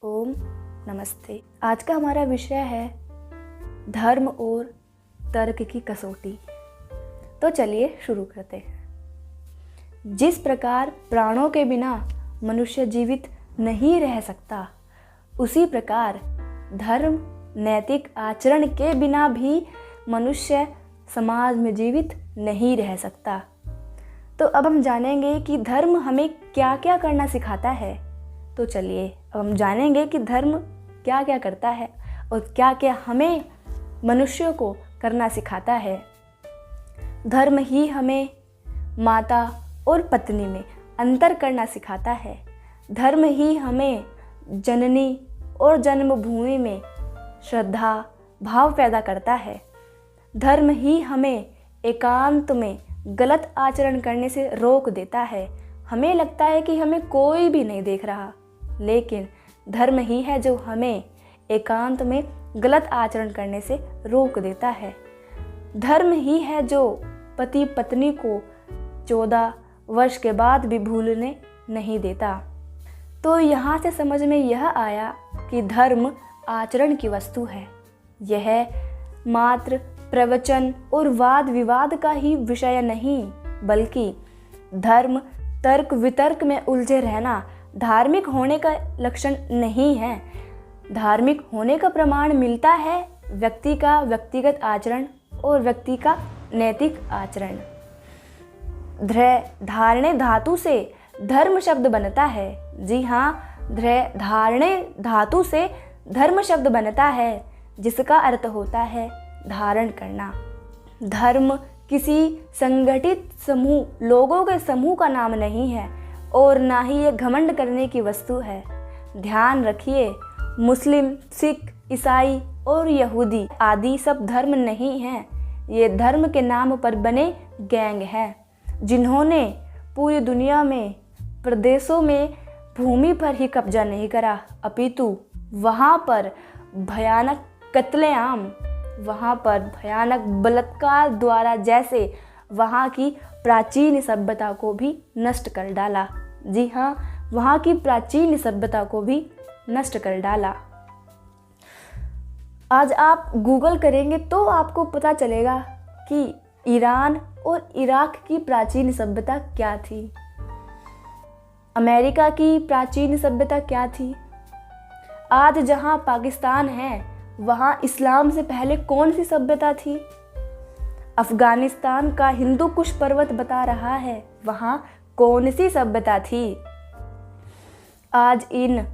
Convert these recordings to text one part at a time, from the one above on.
ओम नमस्ते। आज का हमारा विषय है धर्म और तर्क की कसौटी। तो चलिए शुरू करते हैं। जिस प्रकार प्राणों के बिना मनुष्य जीवित नहीं रह सकता, उसी प्रकार धर्म नैतिक आचरण के बिना भी मनुष्य समाज में जीवित नहीं रह सकता। तो अब हम जानेंगे कि धर्म हमें क्या क्या करना सिखाता है। तो चलिए अब हम जानेंगे कि धर्म क्या क्या करता है और क्या क्या हमें मनुष्यों को करना सिखाता है। धर्म ही हमें माता और पत्नी में अंतर करना सिखाता है। धर्म ही हमें जननी और जन्मभूमि में श्रद्धा भाव पैदा करता है। धर्म ही हमें एकांत में गलत आचरण करने से रोक देता है। हमें लगता है कि हमें कोई भी नहीं देख रहा, लेकिन धर्म ही है जो हमें एकांत में गलत आचरण करने से रोक देता है। धर्म ही है जो पति पत्नी को 14 वर्ष के बाद भी भूलने नहीं देता। तो यहाँ से समझ में यह आया कि धर्म आचरण की वस्तु है। यह मात्र प्रवचन और वाद विवाद का ही विषय नहीं, बल्कि धर्म तर्क वितर्क में उलझे रहना धार्मिक होने का लक्षण नहीं है। धार्मिक होने का प्रमाण मिलता है व्यक्ति का व्यक्तिगत आचरण और व्यक्ति का नैतिक आचरण। धारणे धातु से धर्म शब्द बनता है। जी हाँ, धारणे धातु से धर्म शब्द बनता है, जिसका अर्थ होता है धारण करना। धर्म किसी संगठित समूह लोगों के समूह का नाम नहीं है और ना ही ये घमंड करने की वस्तु है। ध्यान रखिए, मुस्लिम, सिख, ईसाई और यहूदी आदि सब धर्म नहीं हैं। ये धर्म के नाम पर बने गैंग हैं, जिन्होंने पूरी दुनिया में प्रदेशों में भूमि पर ही कब्जा नहीं करा, अपितु वहाँ पर भयानक कत्लेआम, वहाँ पर भयानक बलात्कार द्वारा जैसे वहाँ की प्राचीन सभ्यता को भी नष्ट कर डाला। जी हाँ, वहाँ की प्राचीन सभ्यता को भी नष्ट कर डाला। आज आप गूगल करेंगे तो आपको पता चलेगा कि ईरान और इराक की प्राचीन सभ्यता क्या थी, अमेरिका की प्राचीन सभ्यता क्या थी। आज जहाँ पाकिस्तान है, वहाँ इस्लाम से पहले कौन सी सभ्यता थी। अफगानिस्तान का हिंदू कुश पर्वत बता रहा है, वहाँ कौन सी सभ्यता थी। आज इन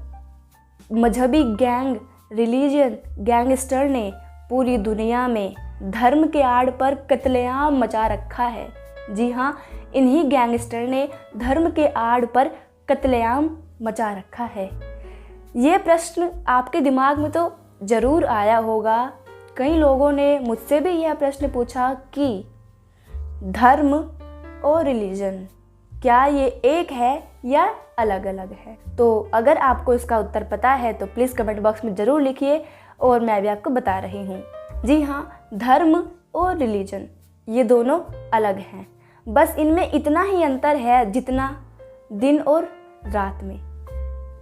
मजहबी गैंग, रिलीजन गैंगस्टर ने पूरी दुनिया में धर्म के आड़ पर कत्लेआम मचा रखा है। जी हाँ, इन्हीं गैंगस्टर ने धर्म के आड़ पर कत्लेआम मचा रखा है। ये प्रश्न आपके दिमाग में तो ज़रूर आया होगा। कई लोगों ने मुझसे भी यह प्रश्न पूछा कि धर्म और रिलीजन क्या ये एक है या अलग अलग है। तो अगर आपको इसका उत्तर पता है तो प्लीज़ कमेंट बॉक्स में ज़रूर लिखिए और मैं भी आपको बता रही हूँ। जी हाँ, धर्म और रिलीजन ये दोनों अलग हैं, बस इनमें इतना ही अंतर है जितना दिन और रात में।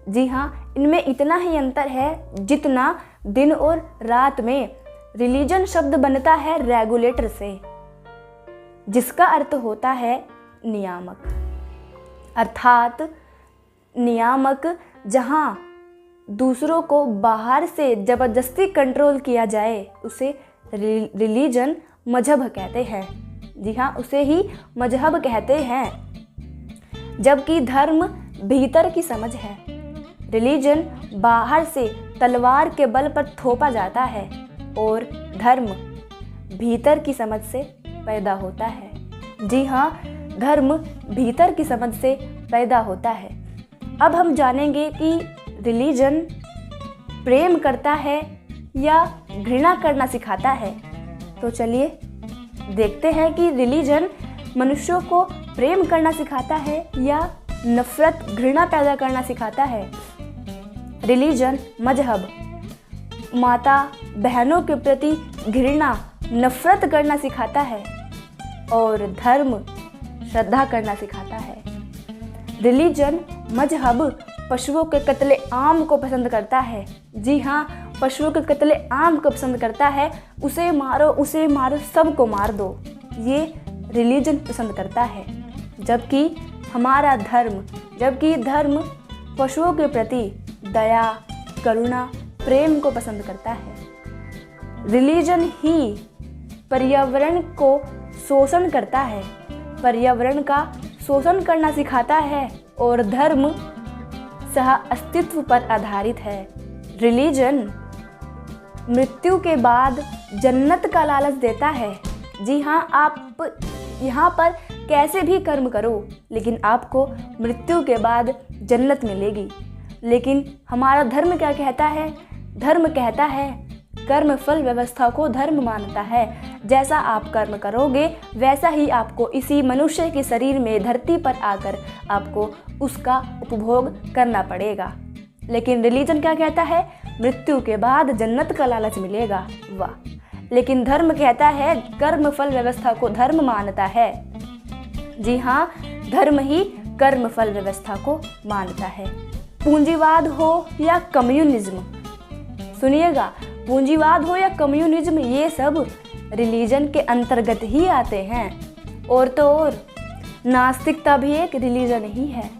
जी हाँ, इनमें इतना ही अंतर है जितना दिन और रात में। रिलीजन शब्द बनता है रेगुलेटर से, जिसका अर्थ होता है नियामक, अर्थात नियामक जहाँ दूसरों को बाहर से जबरदस्ती कंट्रोल किया जाए उसे रिलीजन मजहब कहते हैं। जी हाँ, उसे ही मजहब कहते हैं। जबकि धर्म भीतर की समझ है, रिलीजन बाहर से तलवार के बल पर थोपा जाता है और धर्म भीतर की समझ से पैदा होता है। जी हाँ, धर्म भीतर की समझ से पैदा होता है। अब हम जानेंगे कि रिलीजन प्रेम करता है या घृणा करना सिखाता है। तो चलिए देखते हैं कि रिलीजन मनुष्यों को प्रेम करना सिखाता है या नफरत घृणा पैदा करना सिखाता है। रिलीजन मजहब माता बहनों के प्रति घृणा नफरत करना सिखाता है और धर्म श्रद्धा करना सिखाता है। रिलीजन मजहब पशुओं के कत्ले आम को पसंद करता है। जी हाँ, पशुओं के कत्ले आम को पसंद करता है। उसे मारो, सबको मार दो, ये रिलीजन पसंद करता है। जबकि धर्म पशुओं के प्रति दया, करुणा, प्रेम को पसंद करता है। रिलीजन ही पर्यावरण को शोषण करता है, पर्यावरण का शोषण करना सिखाता है, और धर्म सह अस्तित्व पर आधारित है। रिलीजन मृत्यु के बाद जन्नत का लालच देता है। जी हाँ, आप यहाँ पर कैसे भी कर्म करो, लेकिन आपको मृत्यु के बाद जन्नत मिलेगी। लेकिन हमारा धर्म क्या कहता है? धर्म कहता है, कर्म फल व्यवस्था को धर्म मानता है। जैसा आप कर्म करोगे वैसा ही आपको इसी मनुष्य के शरीर में धरती पर आकर आपको उसका उपभोग करना पड़ेगा। लेकिन रिलीजन क्या कहता है? मृत्यु के बाद जन्नत का लालच मिलेगा। वाह! लेकिन धर्म कहता है, कर्म फल व्यवस्था को धर्म मानता है। जी हाँ, धर्म ही कर्म फल व्यवस्था को मानता है। पूंजीवाद हो या कम्युनिज्म, सुनिएगा, पूंजीवाद हो या कम्युनिज्म, ये सब रिलीजन के अंतर्गत ही आते हैं। और तो और नास्तिकता भी एक रिलीजन ही है।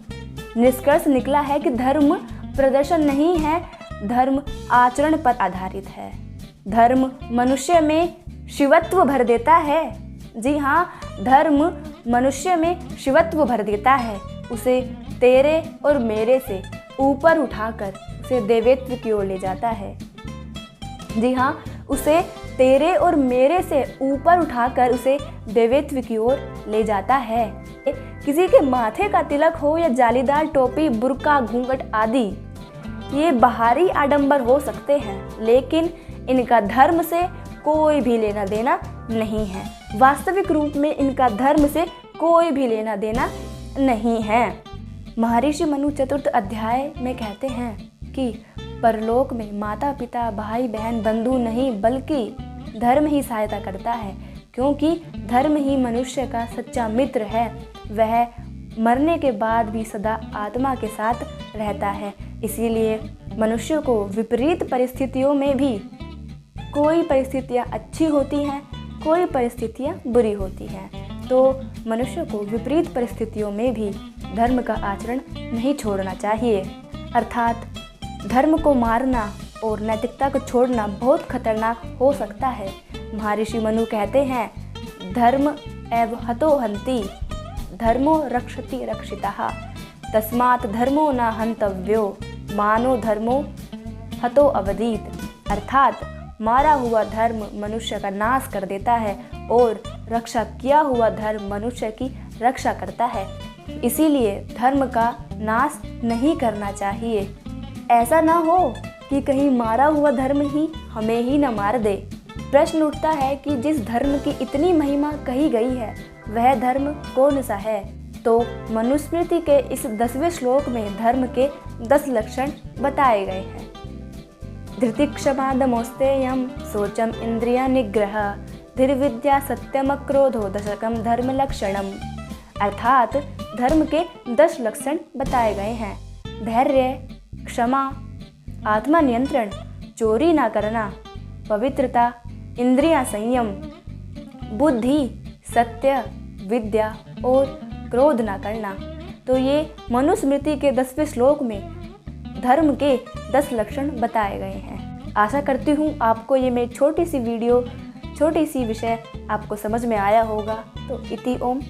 निष्कर्ष निकला है कि धर्म प्रदर्शन नहीं है, धर्म आचरण पर आधारित है। धर्म मनुष्य में शिवत्व भर देता है। जी हाँ, धर्म मनुष्य में शिवत्व भर देता है। उसे तेरे और मेरे से ऊपर उठाकर उसे देवत्व की ओर ले जाता है। जी हाँ, उसे तेरे और मेरे से ऊपर उठाकर उसे देवत्व की ओर ले जाता है। किसी के माथे का तिलक हो या जालीदार टोपी, बुर्का, घूंघट आदि, ये बाहरी आडंबर हो सकते हैं, लेकिन इनका धर्म से कोई भी लेना देना नहीं है। वास्तविक रूप में इनका धर्म से कोई भी लेना देना नहीं है। महर्षि मनु चतुर्थ अध्याय में कहते हैं कि परलोक में माता पिता, भाई बहन, बंधु नहीं बल्कि धर्म ही सहायता करता है, क्योंकि धर्म ही मनुष्य का सच्चा मित्र है। वह मरने के बाद भी सदा आत्मा के साथ रहता है। इसीलिए मनुष्य को विपरीत परिस्थितियों में भी कोई परिस्थितियाँ अच्छी होती हैं, कोई परिस्थितियाँ बुरी होती हैं, तो मनुष्य को विपरीत परिस्थितियों में भी धर्म का आचरण नहीं छोड़ना चाहिए। अर्थात धर्म को मारना और नैतिकता को छोड़ना बहुत खतरनाक हो सकता है। महर्षि मनु कहते हैं, धर्म एव हतो हन्ति, धर्मो रक्षति रक्षितः, तस्मात् धर्मो न हन्तव्यो, मानो धर्मो हतो अवदीत। अर्थात मारा हुआ धर्म मनुष्य का नाश कर देता है और रक्षा किया हुआ धर्म मनुष्य की रक्षा करता है। इसीलिए धर्म का नाश नहीं करना चाहिए। ऐसा ना हो कि कहीं मारा हुआ धर्म ही हमें ही न मार दे। प्रश्न उठता है कि जिस धर्म की इतनी महिमा कही गई है वह धर्म कौन सा है? तो मनुस्मृति के इस 10वें श्लोक में धर्म के 10 लक्षण बताए गए हैं। धृति क्षमा दमोस्तेयम शोचम इंद्रिय निग्रह धीर्विद्या सत्यम क्रोधो दशकम धर्म लक्षणम। अर्थात धर्म के 10 लक्षण बताए गए हैं। धैर्य, क्षमा, आत्मा नियंत्रण, चोरी ना करना, पवित्रता, इंद्रियां संयम, बुद्धि, सत्य, विद्या और क्रोध ना करना। तो ये मनुस्मृति के 10वें श्लोक में धर्म के 10 लक्षण बताए गए हैं। आशा करती हूँ आपको ये मेरी छोटी सी वीडियो, छोटी सी विषय आपको समझ में आया होगा। तो इति ओम।